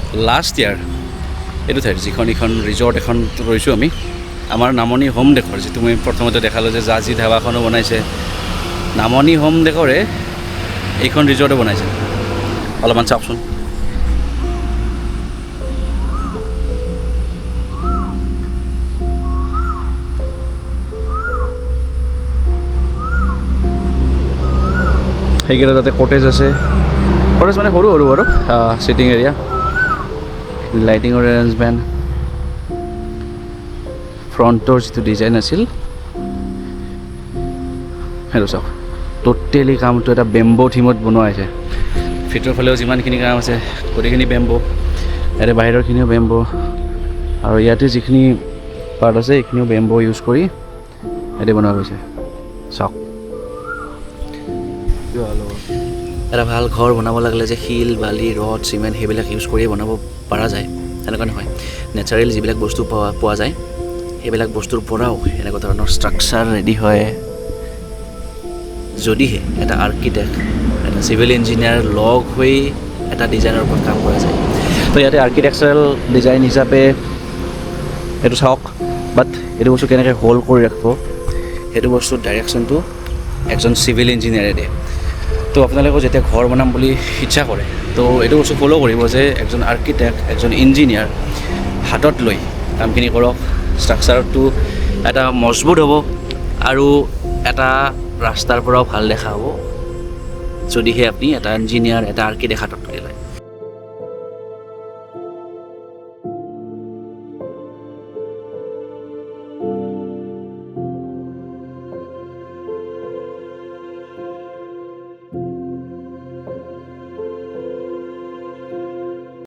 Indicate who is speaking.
Speaker 1: last year এইটো ঠাইত যিখন এইখন ৰিজৰ্ট এখন ৰৈছোঁ আমি আমাৰ নামনি হোম ডেকৰ যিটো মই প্ৰথমতে দেখালোঁ যে জাজি ধাবাখনো বনাইছে নামনি হোম ডেকৰে এইখন ৰিজৰ্টো বনাইছে অলপমান চাওকচোন সেইকেইটা তাতে কটেজ আছে কটেজ মানে সৰু সৰু আৰু চিটিং এৰিয়া লাইটিঙৰ এৰেঞ্জমেণ্ট ফ্ৰণ্টৰ যিটো ডিজাইন আছিল সেইটো চাওক টোটেলি কামটো এটা বেম্বো থিমত বনোৱা হৈছে ভিতৰৰ ফালেও যিমানখিনি কাম আছে গোটেইখিনি বেম্বো ইয়াতে বাহিৰৰখিনিও বেম্বো আৰু ইয়াতে যিখিনি পাৰ্ট আছে এইখিনিও বেম্বো ইউজ কৰি ইয়াতে বনোৱা হৈছে চাওক এটা ভাল ঘৰ বনাব লাগিলে যে শিল বালি ৰড চিমেণ্ট সেইবিলাক ইউজ কৰিয়ে বনাব পৰা যায় এনেকুৱা নহয় নেচাৰেল যিবিলাক বস্তু পোৱা যায় সেইবিলাক বস্তুৰ পৰাও এনেকুৱা ধৰণৰ ষ্ট্ৰাকচাৰ ৰেডি হয় যদিহে এটা আৰ্কিটেক্ট এটা চিভিল ইঞ্জিনিয়াৰ লগ হৈ এটা ডিজাইনৰ ওপৰত কাম কৰা যায় তো ইয়াতে আৰ্কিটেকচাৰেল ডিজাইন হিচাপে এইটো চাওক বাট এইটো বস্তু কেনেকৈ হোল্ড কৰি ৰাখিব সেইটো বস্তুৰ ডাইৰেকশ্যনটো একজন চিভিল ইঞ্জিনিয়াৰে দিয়ে তো আপোনালোকেও যেতিয়া ঘৰ বনাম বুলি ইচ্ছা কৰে তো এইটো বস্তু ফ'ল' কৰিব যে একজন আৰ্কিটেক্ট একজন ইঞ্জিনিয়াৰ হাতত লৈ কামখিনি কৰক ষ্ট্ৰাকচাৰটো এটা মজবুত হ'ব আৰু এটা ৰাস্তাৰ পৰাও ভাল দেখা হ'ব যদিহে আপুনি এটা ইঞ্জিনিয়াৰ এটা আৰ্কিটেক্ট হাতত